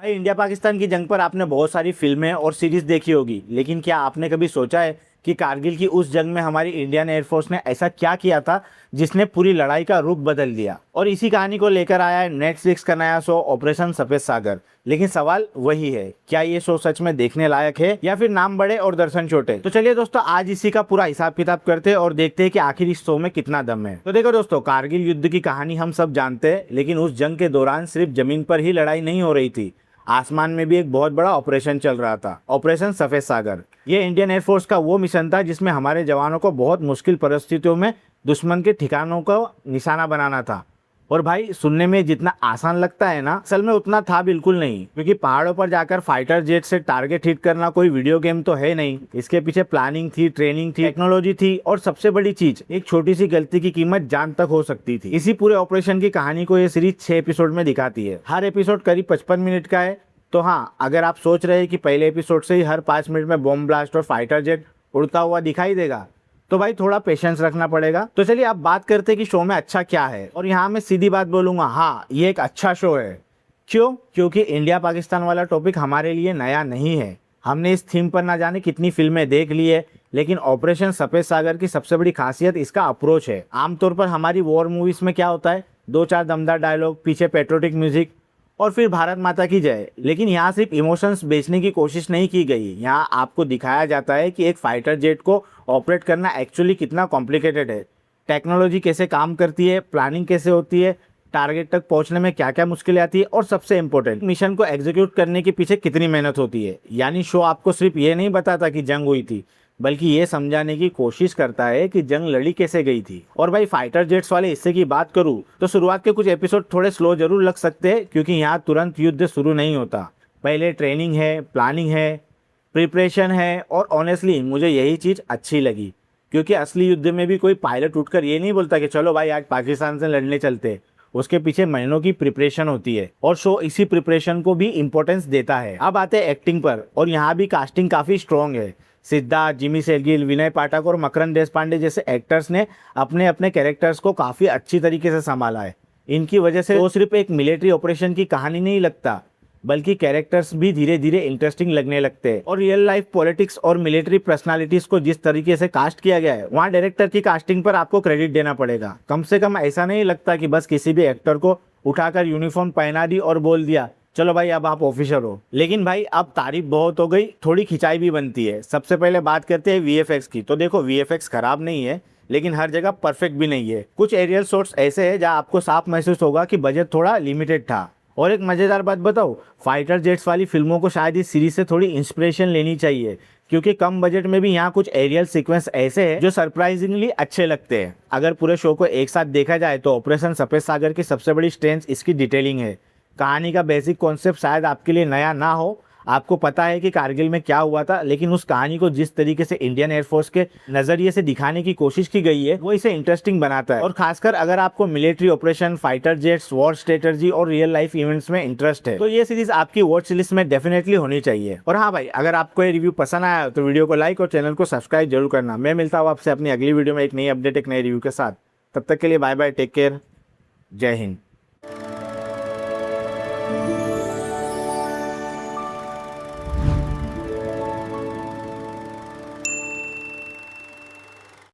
भाई इंडिया पाकिस्तान की जंग पर आपने बहुत सारी फिल्में और सीरीज देखी होगी, लेकिन क्या आपने कभी सोचा है कि कारगिल की उस जंग में हमारी इंडियन एयरफोर्स ने ऐसा क्या किया था जिसने पूरी लड़ाई का रुख बदल दिया। और इसी कहानी को लेकर आया है नेटफ्लिक्स का नया शो ऑपरेशन सफेद सागर। लेकिन सवाल वही है, क्या ये शो सच में देखने लायक है या फिर नाम बड़े और दर्शन छोटे। तो चलिए दोस्तों, आज इसी का पूरा हिसाब किताब करते हैं और देखते हैं कि आखिर इस शो में कितना दम है। तो देखो दोस्तों, कारगिल युद्ध की कहानी हम सब जानते हैं, लेकिन उस जंग के दौरान सिर्फ जमीन पर ही लड़ाई नहीं हो रही थी, आसमान में भी एक बहुत बड़ा ऑपरेशन चल रहा था, ऑपरेशन सफेद सागर। ये इंडियन एयरफोर्स का वो मिशन था जिसमें हमारे जवानों को बहुत मुश्किल परिस्थितियों में दुश्मन के ठिकानों को निशाना बनाना था। और भाई सुनने में जितना आसान लगता है ना, असल में उतना था बिल्कुल नहीं, क्योंकि पहाड़ों पर जाकर फाइटर जेट से टारगेट हिट करना कोई वीडियो गेम तो है नहीं। इसके पीछे प्लानिंग थी, ट्रेनिंग थी, टेक्नोलॉजी थी, और सबसे बड़ी चीज, एक छोटी सी गलती की कीमत जान तक हो सकती थी। इसी पूरे ऑपरेशन की कहानी को ये सीरीज 6 एपिसोड में दिखाती है। हर एपिसोड करीब 55 मिनट का है। तो हाँ, अगर आप सोच रहे हैं कि पहले एपिसोड से ही हर 5 मिनट में बॉम्ब ब्लास्ट और फाइटर जेट उड़ता हुआ दिखाई देगा, तो भाई थोड़ा पेशेंस रखना पड़ेगा। तो चलिए अब बात करते हैं कि शो में अच्छा क्या है। और यहाँ मैं सीधी बात बोलूंगा, हाँ ये एक अच्छा शो है। क्यों? क्योंकि इंडिया पाकिस्तान वाला टॉपिक हमारे लिए नया नहीं है। हमने इस थीम पर ना जाने कितनी फिल्में देख ली है, लेकिन ऑपरेशन सफेद सागर की सबसे बड़ी खासियत इसका अप्रोच है। आमतौर पर हमारी वॉर मूवीज में क्या होता है, 2-4 दमदार डायलॉग, पीछे पेट्रोटिक म्यूजिक और फिर भारत माता की जय। लेकिन यहाँ सिर्फ इमोशंस बेचने की कोशिश नहीं की गई। यहाँ आपको दिखाया जाता है कि एक फाइटर जेट को ऑपरेट करना एक्चुअली कितना कॉम्प्लिकेटेड है, टेक्नोलॉजी कैसे काम करती है, प्लानिंग कैसे होती है, टारगेट तक पहुंचने में क्या क्या मुश्किलें आती है, और सबसे इम्पोर्टेंट, मिशन को एग्जीक्यूट करने के पीछे कितनी मेहनत होती है। यानी शो आपको सिर्फ ये नहीं बताता कि जंग हुई थी, बल्कि ये समझाने की कोशिश करता है कि जंग लड़ी कैसे गई थी। और भाई फाइटर जेट्स वाले हिस्से की बात करूँ तो शुरुआत के कुछ एपिसोड थोड़े स्लो जरूर लग सकते हैं, क्योंकि यहाँ तुरंत युद्ध शुरू नहीं होता। पहले ट्रेनिंग है, प्लानिंग है, प्रिपरेशन है, और ऑनेस्टली मुझे यही चीज़ अच्छी लगी, क्योंकि असली युद्ध में भी कोई पायलट उठकर ये नहीं बोलता कि चलो भाई आज पाकिस्तान से लड़ने चलते। उसके पीछे महीनों की प्रिपरेशन होती है, और शो इसी प्रिपरेशन को भी इम्पोर्टेंस देता है। अब आते हैं एक्टिंग पर, और यहाँ भी कास्टिंग काफ़ी स्ट्रॉन्ग है। सिद्धार्थ, जिमी शेरगिल, विनय पाठक और मकरंद देशपांडे जैसे एक्टर्स ने अपने अपने कैरेक्टर्स को काफ़ी अच्छी तरीके से संभाला है। इनकी वजह से वो सिर्फ एक मिलिट्री ऑपरेशन की कहानी नहीं लगता, बल्कि कैरेक्टर्स भी धीरे धीरे इंटरेस्टिंग लगने लगते हैं। और रियल लाइफ पॉलिटिक्स और मिलिट्री पर्सनालिटीज को जिस तरीके से कास्ट किया गया है, वहाँ डायरेक्टर की कास्टिंग पर आपको क्रेडिट देना पड़ेगा। कम से कम ऐसा नहीं लगता कि बस किसी भी एक्टर को उठाकर यूनिफॉर्म पहना दी और बोल दिया चलो भाई अब आप ऑफिसर हो। लेकिन भाई अब तारीफ बहुत हो गई, थोड़ी खिंचाई भी बनती है। सबसे पहले बात करते हैं वीएफएक्स की। तो देखो, वीएफएक्स खराब नहीं है, लेकिन हर जगह परफेक्ट भी नहीं है। कुछ एरियल शॉट्स ऐसे हैं जहां आपको साफ महसूस होगा कि बजट थोड़ा लिमिटेड था। और एक मजेदार बात बताओ, फाइटर जेट्स वाली फिल्मों को शायद इस सीरीज से थोड़ी इंस्पिरेशन लेनी चाहिए, क्योंकि कम बजट में भी यहाँ कुछ एरियल सीक्वेंस ऐसे हैं जो सरप्राइजिंगली अच्छे लगते हैं। अगर पूरे शो को एक साथ देखा जाए तो ऑपरेशन सफेद सागर की सबसे बड़ी स्ट्रेंथ इसकी डिटेलिंग है। कहानी का बेसिक कॉन्सेप्ट शायद आपके लिए नया ना हो, आपको पता है कि कारगिल में क्या हुआ था, लेकिन उस कहानी को जिस तरीके से इंडियन एयरफोर्स के नजरिए से दिखाने की कोशिश की गई है, वो इसे इंटरेस्टिंग बनाता है। और खासकर अगर आपको military operation, fighter jets, war strategy और रियल लाइफ इवेंट्स में इंटरेस्ट है, तो ये सीरीज आपकी वॉच लिस्ट में डेफिनेटली होनी चाहिए। और हाँ भाई, अगर आपको ये रिव्यू पसंद आया तो वीडियो को लाइक और चैनल को सब्सक्राइब जरूर करना। मैं मिलता हूँ आपसे अपनी अगली वीडियो में एक नई अपडेट, एक नई रिव्यू के साथ। तब तक के लिए बाय बाय, टेक केयर, जय हिंद।